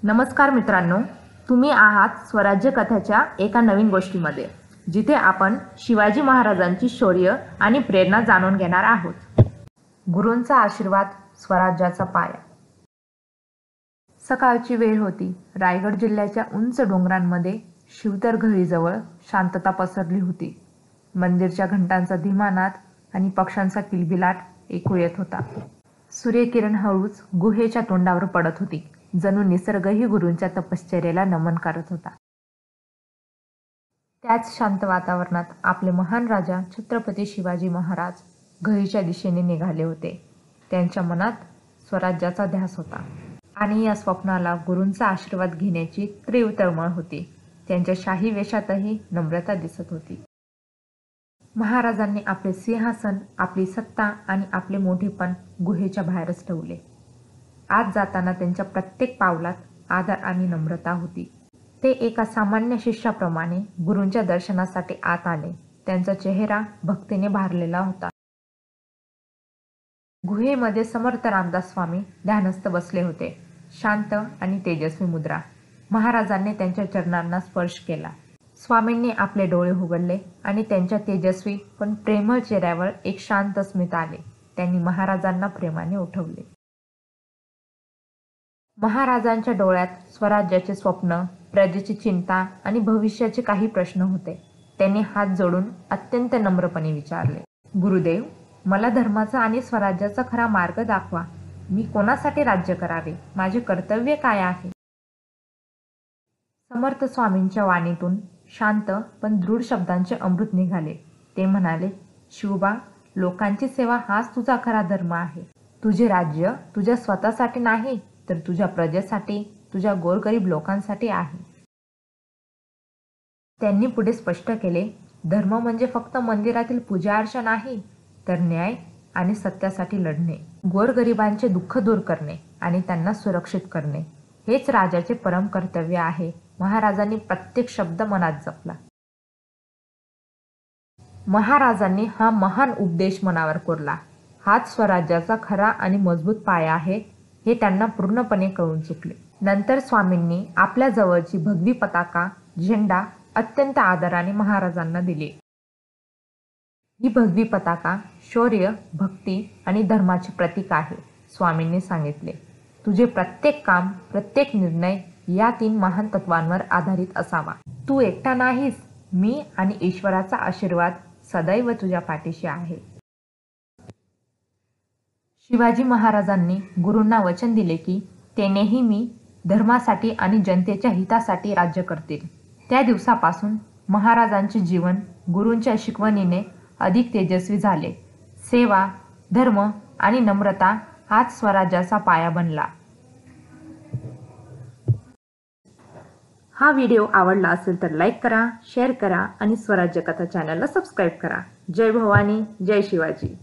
नमस्कार मित्रांनो, तुम्ही आहात स्वराज्य कथेच्या एका नवीन गोष्टीमध्ये, जिथे आपण शिवाजी महाराजांची शौर्य आणि प्रेरणा जाणून घेणार आहोत. गुरूंचा आशीर्वाद, स्वराज्याचा पाया. सकाळची वेळ होती. रायगड जिल्ह्याच्या उंच डोंगरांमध्ये शिवतर घरीजवळ शांतता पसरली होती. मंदिरच्या घंटांचा धीमानाद आणि पक्ष्यांचा किलबिलाट ऐकू येत होता. सूर्यकिरण हळूच गुहेच्या तोंडावर पडत होती, जणू निसर्गही गुरूंच्या तपश्चर्येला नमन करत होता. त्याच शांत वातावरणात आपले महान राजा छत्रपती शिवाजी महाराज घरीच्या दिशेने निघाले होते. त्यांच्या मनात स्वराज्याचा ध्यास होता आणि या स्वप्नाला गुरूंचा आशीर्वाद घेण्याची तीव्र तळमळ होती. त्यांच्या शाही वेशातही नम्रता दिसत होती. महाराजांनी आपले सिंहासन, आपली सत्ता आणि आपले मोठेपण गुहेच्या बाहेरच ठेवले. आत जाताना त्यांच्या प्रत्येक पावलात आदर आणि नम्रता होती. ते एका सामान्य शिष्याप्रमाणे गुरूंच्या दर्शनासाठी आत आले. त्यांचा चेहरा भक्तीने भारलेला होता. गुहेमध्ये समर्थ रामदास स्वामी ध्यानस्थ बसले होते, शांत आणि तेजस्वी मुद्रा. महाराजांनी त्यांच्या चरणांना स्पर्श केला. स्वामींनी आपले डोळे उघडले आणि त्यांच्या तेजस्वी पण प्रेमळ चेहऱ्यावर एक शांत स्मित आले. त्यांनी महाराजांना प्रेमाने उठवले. महाराजांच्या डोळ्यात स्वराज्याचे स्वप्न, प्रजेची चिंता आणि भविष्याचे काही प्रश्न होते. त्यांनी हात जोडून अत्यंत नम्रपणे विचारले, गुरुदेव, मला धर्माचा आणि स्वराज्याचा खरा मार्ग दाखवा. मी कोणासाठी राज्य करावे? माझे कर्तव्य काय आहे? समर्थ स्वामींच्या वाणीतून शांत पण दृढ शब्दांचे अमृत निघाले. ते म्हणाले, शिवबा, लोकांची सेवा हाच तुझा खरा धर्म आहे. तुझे राज्य तुझ्या स्वतःसाठी नाही, तर तुझ्या प्रजेसाठी, तुझ्या गोरगरीब लोकांसाठी आहे. त्यांनी पुढे स्पष्ट केले, धर्म म्हणजे फक्त मंदिरातील पूजा अर्चा नाही, तर न्याय आणि सत्यासाठी लढणे, गोरगरिबांचे दुःख दूर करणे आणि त्यांना सुरक्षित करणे, हेच राजाचे परम कर्तव्य आहे. महाराजांनी प्रत्येक शब्द मनात जपला. महाराजांनी हा महान उपदेश मनावर कोरला. हाच स्वराज्याचा खरा आणि मजबूत पाया आहे, हे त्यांना पूर्णपणे कळून चुकले. नंतर स्वामींनी आपल्या जवळची भगवी पताका, झेंडा अत्यंत आदराने महाराजांना दिली. ही भगवी पताका शौर्य, भक्ती आणि धर्माचे प्रतीक आहे. स्वामींनी सांगितले, तुझे प्रत्येक काम, प्रत्येक निर्णय या 3 महान तत्वांवर आधारित असावा. तू एकटा नाहीस. मी आणि ईश्वराचा आशीर्वाद सदैव तुझ्या पाठीशी आहे. शिवाजी महाराजांनी गुरूंना वचन दिले की ते नेहमी धर्मासाठी आणि जनतेच्या हितासाठी राज्य करतील. त्या दिवसापासून महाराजांचे जीवन गुरूंच्या शिकवणीने अधिक तेजस्वी झाले. सेवा, धर्म आणि नम्रता हाच स्वराज्याचा पाया बनला. हा व्हिडिओ आवडला असेल तर लाईक करा, शेअर करा आणि स्वराज्य कथा चॅनलला सबस्क्राईब करा. जय भवानी, जय शिवाजी.